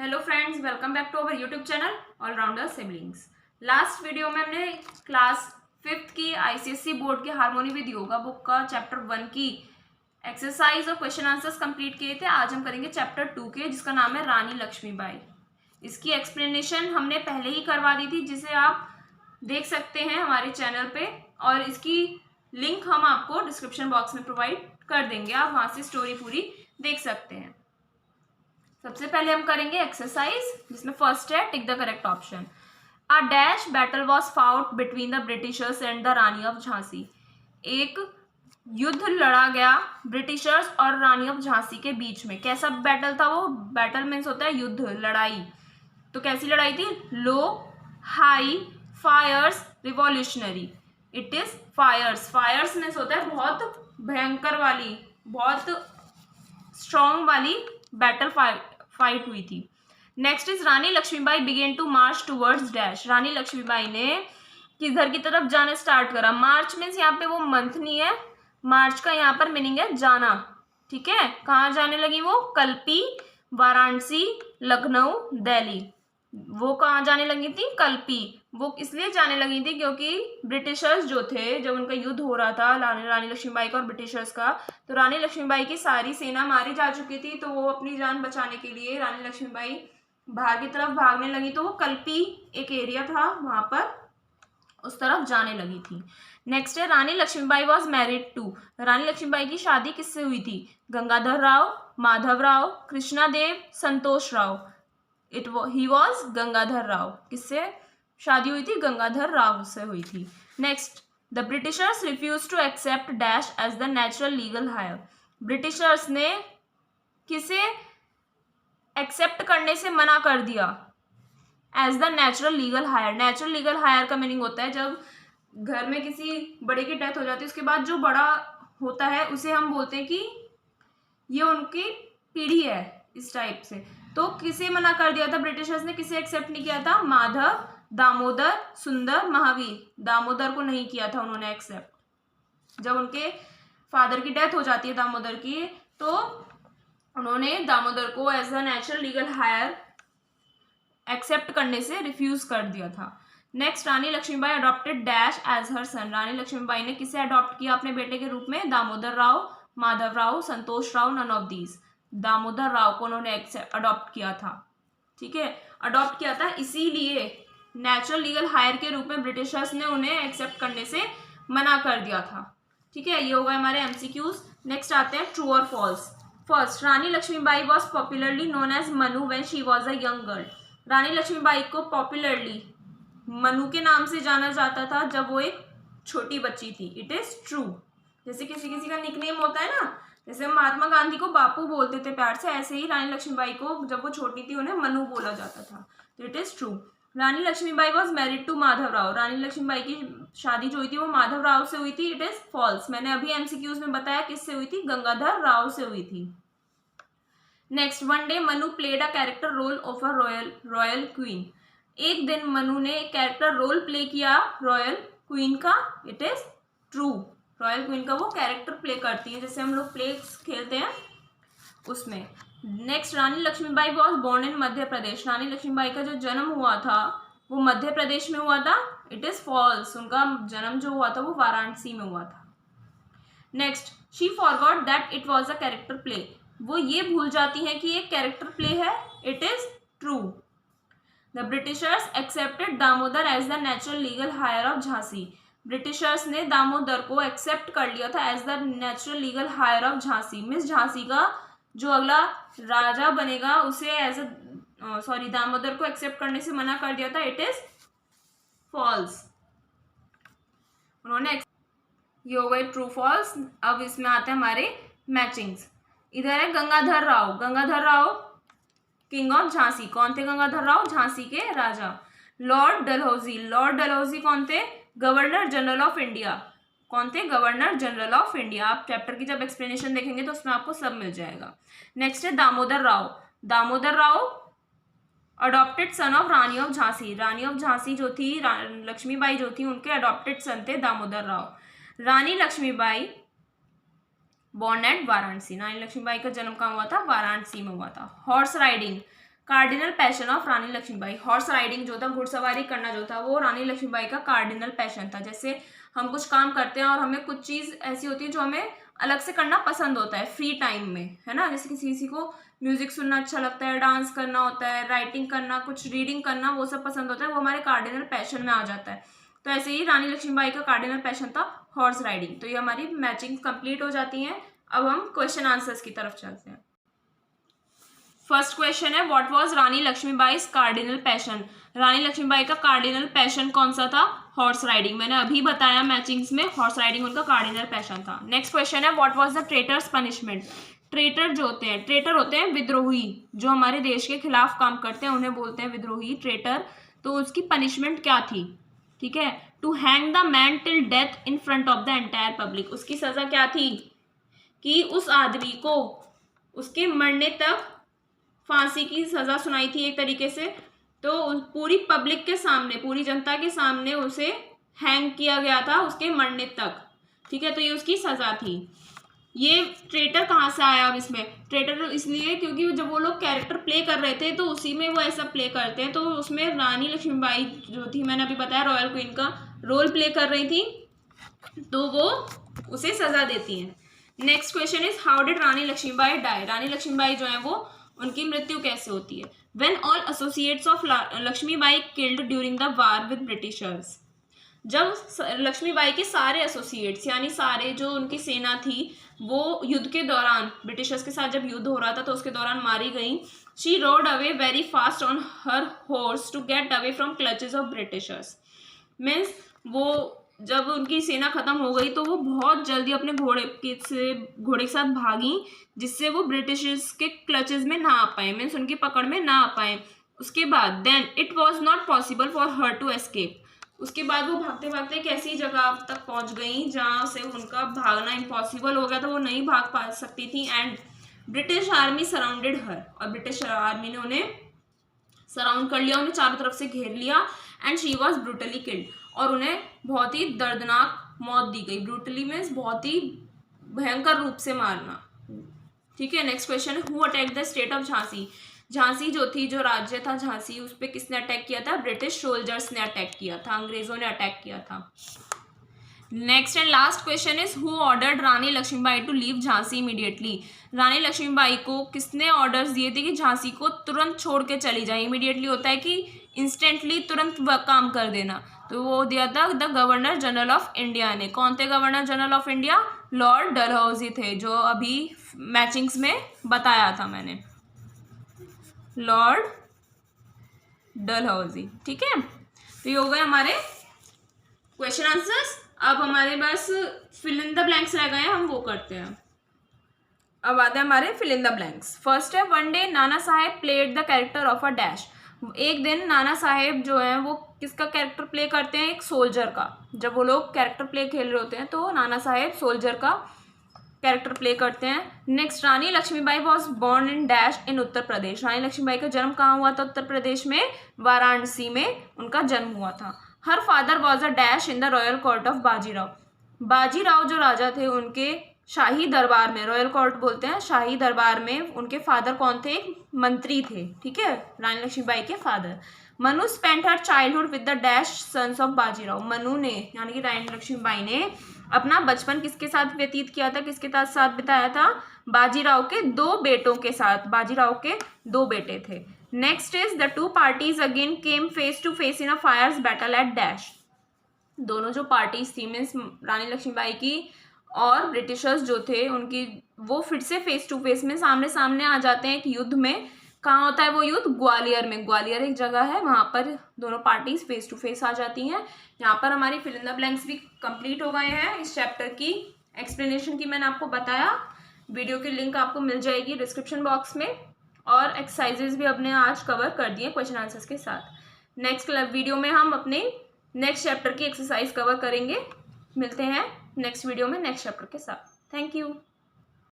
Hello friends, welcome back to our YouTube channel allrounder siblings. Last video में हमने class 5th की ICSE board के harmony with yoga book का chapter 1 की exercise और क्वेश्चन आंसर्स कंप्लीट किए थे। आज हम करेंगे चैप्टर 2 के, जिसका नाम है रानी लक्ष्मीबाई। इसकी एक्सप्लेनेशन हमने पहले ही करवा दी थी, जिसे आप देख सकते हैं हमारे चैनल पे, और इसकी लिंक हम आपको डिस्क्रिप्शन बॉक्स में प्रोवाइड कर देंगे। आप वहां से स्टोरी पूरी देख सकते हैं। सबसे पहले हम करेंगे एक्सरसाइज, जिसमें फर्स्ट है tick the correct option. A dash battle was fought between the Britishers and the Rani of Jhansi. एक युद्ध लड़ा गया ब्रिटिशर्स और रानी ऑफ झांसी के बीच में। कैसा बैटल था वो? बैटल मीन्स होता है युद्ध, लड़ाई। तो कैसी लड़ाई थी? Low, high, fierce, revolutionary. It is fierce. Fierce means होता है बहुत भयंकर वाली, बहुत स्ट्रॉन्ग वाली बैटल फाइट हुई थी। Next is Rani Lakshmibai began to march towards dash. Rani Lakshmibai ने किधर की तरफ जाना स्टार्ट करा? मार्च मीन्स यहाँ पे वो मंथ नहीं है, मार्च का यहाँ पर मीनिंग है जाना। ठीक है, कहाँ जाने लगी वो? कल्पी, वाराणसी, लखनऊ, दिल्ली। वो कहाँ जाने लगी थी? कल्पी। वो इसलिए जाने लगी थी क्योंकि ब्रिटिशर्स जो थे, जब उनका युद्ध हो रहा था रानी लक्ष्मीबाई का और ब्रिटिशर्स का, तो रानी लक्ष्मीबाई की सारी सेना मारी जा चुकी थी। तो वो अपनी जान बचाने के लिए रानी लक्ष्मीबाई बाहर की तरफ भागने लगी। तो वो कल्पी एक एरिया था, वहां पर उस तरफ जाने लगी थी। नेक्स्ट है Rani Lakshmibai was married to. Rani Lakshmibai की शादी किससे हुई थी? गंगाधर राव, माधव राव, कृष्णा देव, संतोष राव। He was Gangadhar Rao. किससे शादी हुई थी? गंगाधर राव से हुई थी। Next, the Britishers refuse to accept dash as the natural legal heir. Britishers ने किसे एक्सेप्ट करने से मना कर दिया? As the natural legal heir. Natural legal heir का मीनिंग होता है जब घर में किसी बड़े की डेथ हो जाती है, उसके बाद जो बड़ा होता है उसे हम बोलते हैं कि ये उनकी पीढ़ी है, इस टाइप से। तो किसे मना कर दिया था ब्रिटिशर्स ने? किसे एक्सेप्ट नहीं किया था? माधव, दामोदर, सुंदर, महावीर। दामोदर को नहीं किया था उन्होंने एक्सेप्ट। जब उनके फादर की डेथ हो जाती है दामोदर की, तो उन्होंने दामोदर को as a natural legal heir accept करने से रिफ्यूज कर दिया था। Next, Rani Lakshmibai adopted dash as her son. Rani Lakshmibai ने किसे अडॉप्ट किया अपने बेटे के रूप में? Damodar Rao, Madhav Rao, Santosh Rao, none of these. Damodar Rao को उन्होंने अडॉप्ट किया था। ठीक है, अडॉप्ट किया था, इसीलिए नेचुरल लीगल हायर के रूप में ब्रिटिशर्स ने उन्हें एक्सेप्ट करने से मना कर दिया था। ठीक है, ये हो गए हमारे एमसीक्यूज। नेक्स्ट आते हैं ट्रू और false. First, Rani Lakshmibai was popularly known as Manu when she was a young girl. Rani Lakshmibai को पॉपुलरली मनु के नाम से जाना जाता था जब वो एक छोटी बच्ची थी। It is true. जैसे किसी किसी का निकनेम होता है ना, जैसे महात्मा गांधी को बापू बोलते थे प्यार से, ऐसे ही रानी लक्ष्मीबाई को जब वो छोटी थी उन्हें मनु बोला जाता था। तो it is true. Rani Lakshmibai was married to Madhav Rao. Rani Lakshmibai की शादी जो हुई थी वो माधव राव से हुई थी। It is false. मैंने अभी एमसीक्यूज में बताया किससे हुई थी? गंगाधर राव से हुई थी। Next, one day Manu played a character role of a royal queen. एक दिन मनु ने कैरेक्टर रोल प्ले किया रॉयल क्वीन का। It is true. Royal queen का वो कैरेक्टर प्ले करती है, जैसे हम लोग प्ले खेलते हैं उसमें। Next, Rani Lakshmibai was born in Madhya Pradesh. Rani Lakshmibai का जो जन्म हुआ था वो मध्य प्रदेश में हुआ था। It is false. उनका जन्म जो हुआ था वो वाराणसी में हुआ था। Next, she forgot that it was a character play. वो ये भूल जाती है कि ये कैरेक्टर प्ले है। It is true. The Britishers accepted Damodar as the natural legal heir of Jhansi. Britishers ने दामोदर को एक्सेप्ट कर लिया था as the natural legal heir of Jhansi. मिस झांसी का जो अगला राजा बनेगा उसे एज दामोदर को एक्सेप्ट करने से मना कर दिया था। It is false. उन्होंने ये हो गए ट्रू फॉल्स। अब इसमें आते हैं हमारे मैचिंग्स। इधर है गंगाधर राव। Gangadhar Rao king of Jhansi. कौन थे गंगाधर राव? झांसी के राजा। Lord Dalhousie. लॉर्ड डलहौजी कौन थे? Governor general of India. कौन थे? Governor general of India. आप चैप्टर की जब एक्सप्लेनेशन देखेंगे तो उसमें आपको सब मिल जाएगा। नेक्स्ट है Damodar Rao. Damodar Rao adopted son of Rani of Jhansi. Rani of Jhansi जो थी, लक्ष्मीबाई जो थी, उनके अडॉप्टेड सन थे दामोदर राव। Rani Lakshmibai born at Varanasi. रानी लक्ष्मीबाई का जन्म कहाँ हुआ था? वाराणसी में हुआ था। Horse riding. Cardinal passion of Rani Lakshmibai. Horse riding जो था, घुड़सवारी करना जो था, वो रानी लक्ष्मीबाई का कार्डिनल पैशन था। जैसे हम कुछ काम करते हैं और हमें कुछ चीज़ ऐसी होती है जो हमें अलग से करना पसंद होता है फ्री टाइम में, है ना। जैसे किसी किसी को म्यूजिक सुनना अच्छा लगता है, डांस करना होता है, राइटिंग करना, कुछ रीडिंग करना, वो सब पसंद होता है, वो हमारे कार्डिनल पैशन में आ जाता है। तो ऐसे ही रानी लक्ष्मीबाई का कार्डिनल पैशन था हॉर्स राइडिंग। तो ये हमारी मैचिंग कंप्लीट हो जाती हैं। अब हम क्वेश्चन आंसर्स की तरफ चलते हैं। फर्स्ट क्वेश्चन है, what was Rani Lakshmibai's cardinal passion. Rani Lakshmibai का कार्डिनल पैशन कौन सा था? Horse riding. मैंने अभी बताया मैचिंग्स में, हॉर्स राइडिंग उनका कार्डिनल पैशन था। नेक्स्ट क्वेश्चन है, what was the traitor's punishment. Traitor जो होते हैं, ट्रेटर होते हैं विद्रोही, जो हमारे देश के खिलाफ काम करते हैं, उन्हें बोलते हैं विद्रोही, ट्रेटर। तो उसकी पनिशमेंट क्या थी? ठीक है, to hang the man till death in front of the entire public. उसकी सजा क्या थी? कि उस आदमी को उसके मरने तक फांसी की सजा सुनाई थी एक तरीके से। तो पूरी पब्लिक के सामने, पूरी जनता के सामने उसे हैंग किया गया था उसके मरने तक। ठीक है, तो ये उसकी सजा थी। ये ट्रेटर कहाँ से आया? अब इसमें ट्रेटर इसलिए क्योंकि जब वो लोग कैरेक्टर प्ले कर रहे थे तो उसी में वो ऐसा प्ले करते हैं। तो उसमें रानी लक्ष्मीबाई जो थी, मैंने अभी बताया रॉयल क्वीन का रोल प्ले कर रही थी, तो वो उसे सजा देती हैं। Next question is, how did Rani Lakshmibai die. Rani Lakshmibai जो है वो, उनकी मृत्यु कैसे होती है? When all associates of Lakshmibai killed during the war with Britishers. जब लक्ष्मीबाई के सारे एसोसिएट्स यानी सारे जो उनकी सेना थी वो युद्ध के दौरान, ब्रिटिशर्स के साथ जब युद्ध हो रहा था तो उसके दौरान मारी गई। She rode away very fast on her horse to get away from clutches of Britishers. Means वो जब उनकी सेना खत्म हो गई तो वो बहुत जल्दी अपने घोड़े के साथ भागी, जिससे वो ब्रिटिशर्स के क्लचेस में ना आ पाए, मीन्स उनकी पकड़ में ना आ पाए। उसके बाद then it was not possible for her to escape. उसके बाद वो भागते भागते एक ऐसी जगह तक पहुंच गई जहां से उनका भागना इम्पॉसिबल हो गया था, वो नहीं भाग पा सकती थी। एंड ब्रिटिश आर्मी सराउंडेड हर, और ब्रिटिश आर्मी ने उन्हें सराउंड कर लिया, उन्हें चारों तरफ से घेर लिया। And she was brutally killed, और उन्हें बहुत ही दर्दनाक मौत दी गई। ब्रूटली मीन्स बहुत ही भयंकर रूप से मारना। ठीक है, नेक्स्ट क्वेश्चन है, who attack the state of Jhansi. Jhansi जो थी, जो राज्य था झांसी, उस पर किसने अटैक किया था? ब्रिटिश सोल्जर्स ने अटैक किया था, अंग्रेजों ने अटैक किया था। Next and last question is, who ordered Rani Lakshmibai to leave Jhansi immediately. Rani Lakshmibai को किसने ऑर्डर्स दिए थे कि झांसी को तुरंत छोड़ के चली जाए। इमीडिएटली होता है कि इंस्टेंटली, तुरंत काम कर देना। तो वो दिया था the governor general of India ने। कौन थे governor general of India? Lord Dalhousie थे, जो अभी मैचिंग्स में बताया था मैंने, लॉर्ड डलहौजी। ठीक है, तो ये हो गए हमारे क्वेश्चन आंसर्स। अब हमारे पास फिल इन द ब्लैंक्स रह गए हैं, हम वो करते हैं। अब आते हैं हमारे fill in the blanks. First है, one day Nana Sahib played the character of a dash. एक दिन नाना साहेब जो है वो किसका कैरेक्टर प्ले करते हैं? एक सोल्जर का। जब वो लोग कैरेक्टर प्ले खेल रहे होते हैं तो नाना साहेब सोल्जर का कैरेक्टर प्ले करते हैं। Next, Rani Lakshmibai was born in dash in Uttar Pradesh. Rani Lakshmibai का जन्म कहाँ हुआ था? उत्तर प्रदेश में वाराणसी में उनका जन्म हुआ था। Her father was a dash in the royal court of Bajirao. Bajirao जो राजा थे उनके शाही दरबार में, रॉयल कोर्ट बोलते हैं, शाही दरबार में उनके फादर कौन थे? मंत्री थे। ठीक है, रानी लक्ष्मीबाई के father. Manu spent her childhood with the dash sons of Bajirao. Manu ने यानी कि रानी लक्ष्मीबाई ने अपना बचपन किसके साथ व्यतीत किया था, किसके साथ बिताया था? बाजीराव के दो बेटों के साथ। बाजीराव के दो बेटे थे। Next is, the two parties again came face to face in a fierce battle at dash. दोनों जो पार्टीज थी, मीन्स रानी लक्ष्मीबाई की और ब्रिटिशर्स जो थे उनकी, वो फिर से फेस टू फेस में सामने सामने आ जाते हैं एक युद्ध में। कहाँ होता है वो युद्ध? ग्वालियर में। ग्वालियर एक जगह है, वहाँ पर दोनों पार्टीज फेस टू फेस आ जाती हैं। यहाँ पर हमारी फिल इन द ब्लैंक्स भी कंप्लीट हो गए हैं। इस चैप्टर की एक्सप्लेनेशन की मैंने आपको बताया। वीडियो की लिंक आपको मिल जाएगी डिस्क्रिप्शन बॉक्स में, और एक्सरसाइजेज भी अपने आज कवर कर दिए क्वेश्चन आंसर्स के साथ। नेक्स्ट वीडियो में हम अपने नेक्स्ट चैप्टर की एक्सरसाइज कवर करेंगे। मिलते हैं नेक्स्ट वीडियो में नेक्स्ट चैप्टर के साथ। Thank you.